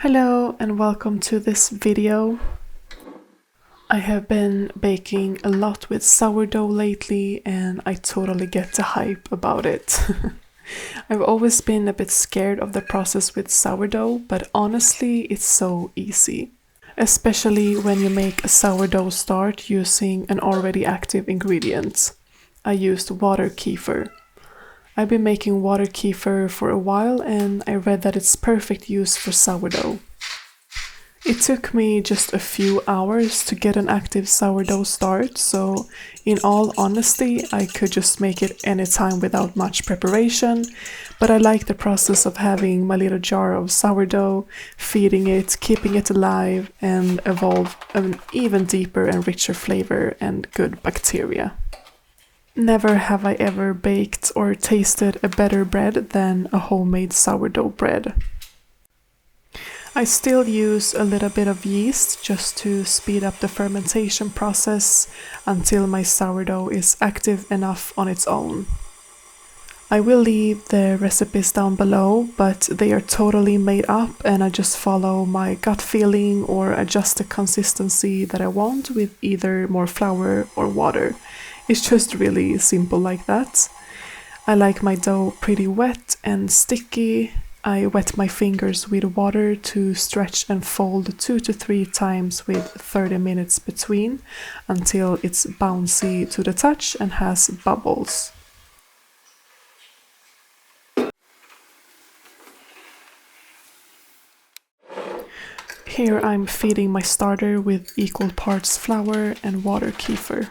Hello and welcome to this video. I have been baking a lot with sourdough lately and I totally get the hype about it. I've always been a bit scared of the process with sourdough, but honestly it's so easy. Especially when you make a sourdough start using an already active ingredient. I used water kefir. I've been making water kefir for a while and I read that it's perfect use for sourdough. It took me just a few hours to get an active sourdough start, so in all honesty I could just make it anytime without much preparation, but I like the process of having my little jar of sourdough, feeding it, keeping it alive, and evolve an even deeper and richer flavor and good bacteria. Never have I ever baked or tasted a better bread than a homemade sourdough bread. I still use a little bit of yeast just to speed up the fermentation process until my sourdough is active enough on its own. I will leave the recipes down below, but they are totally made up and I just follow my gut feeling or adjust the consistency that I want with either more flour or water. It's just really simple like that. I like my dough pretty wet and sticky. I wet my fingers with water to stretch and fold 2 to 3 times with 30 minutes between until it's bouncy to the touch and has bubbles. Here I'm feeding my starter with equal parts flour and water kefir.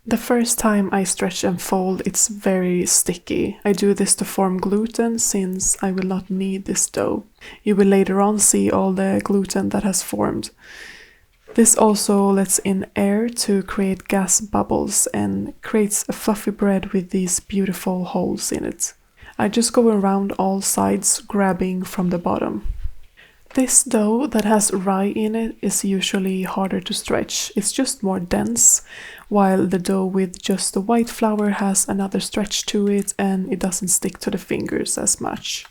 The first time I stretch and fold, it's very sticky. I do this to form gluten since I will not need this dough. You will later on see all the gluten that has formed. This also lets in air to create gas bubbles and creates a fluffy bread with these beautiful holes in it. I just go around all sides, grabbing from the bottom. This dough that has rye in it is usually harder to stretch. It's just more dense, while the dough with just the white flour has another stretch to it and it doesn't stick to the fingers as much.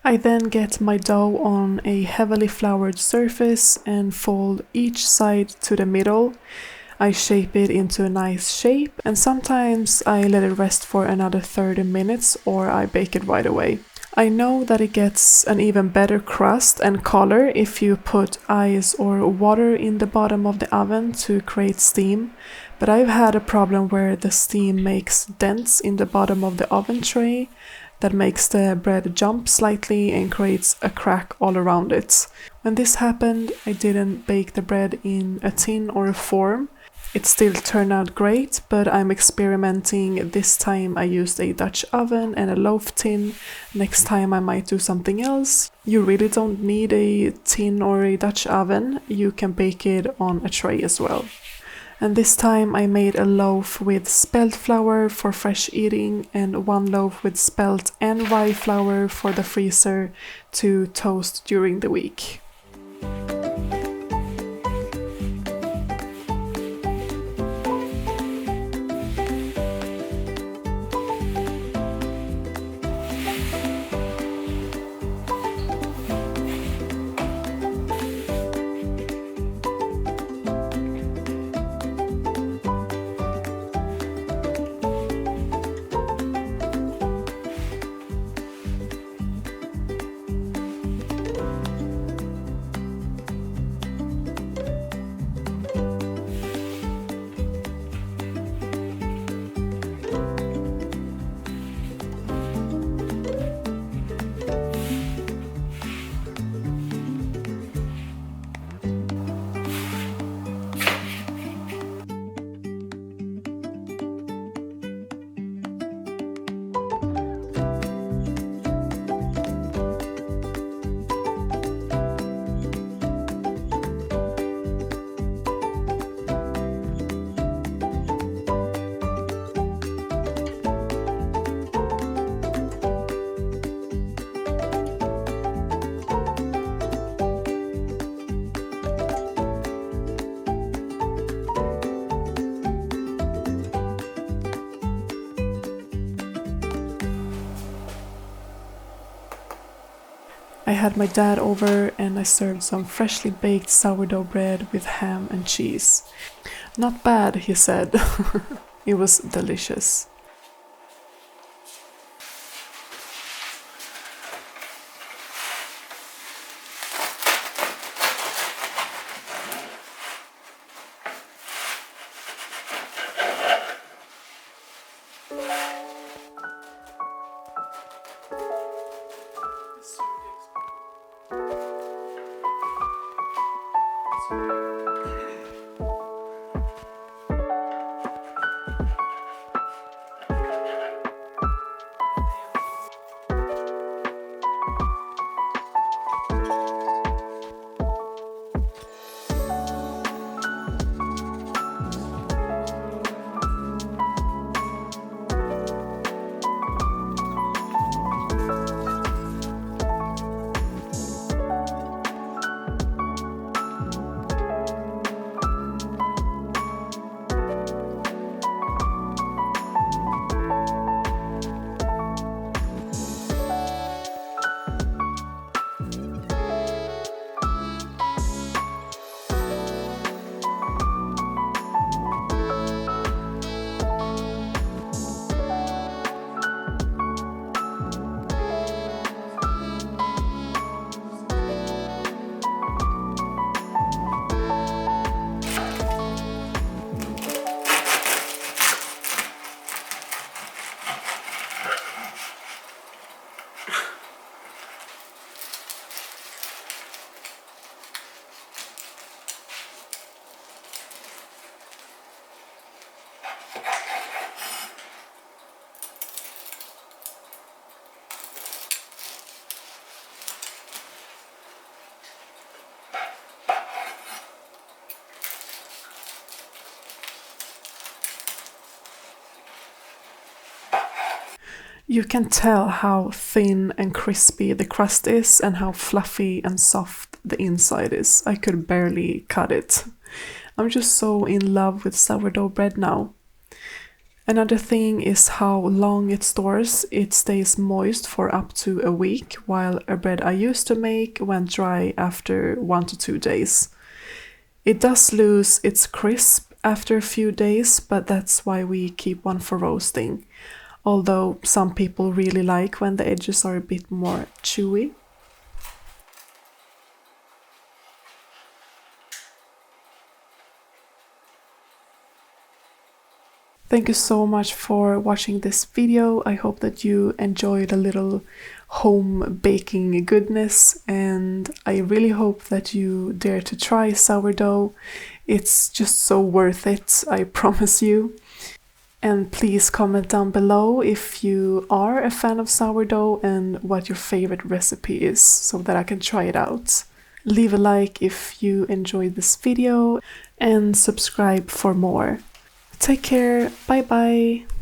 I then get my dough on a heavily floured surface and fold each side to the middle. I shape it into a nice shape and sometimes I let it rest for another 30 minutes or I bake it right away. I know that it gets an even better crust and color if you put ice or water in the bottom of the oven to create steam, but I've had a problem where the steam makes dents in the bottom of the oven tray that makes the bread jump slightly and creates a crack all around it. When this happened, I didn't bake the bread in a tin or a form. It still turned out great, but I'm experimenting. This time I used a Dutch oven and a loaf tin. Next time I might do something else. You really don't need a tin or a Dutch oven. You can bake it on a tray as well. And this time I made a loaf with spelt flour for fresh eating and 1 loaf with spelt and rye flour for the freezer to toast during the week. I had my dad over and I served some freshly baked sourdough bread with ham and cheese. Not bad, he said. It was delicious. You can tell how thin and crispy the crust is and how fluffy and soft the inside is. I could barely cut it. I'm just so in love with sourdough bread now. Another thing is how long it stores. It stays moist for up to a week, while a bread I used to make went dry after 1 to 2 days. It does lose its crisp after a few days, but that's why we keep one for roasting. Although some people really like when the edges are a bit more chewy. Thank you so much for watching this video. I hope that you enjoyed a little home baking goodness, and I really hope that you dare to try sourdough. It's just so worth it, I promise you. And please comment down below if you are a fan of sourdough and what your favorite recipe is, so that I can try it out. Leave a like if you enjoyed this video and subscribe for more. Take care, bye bye!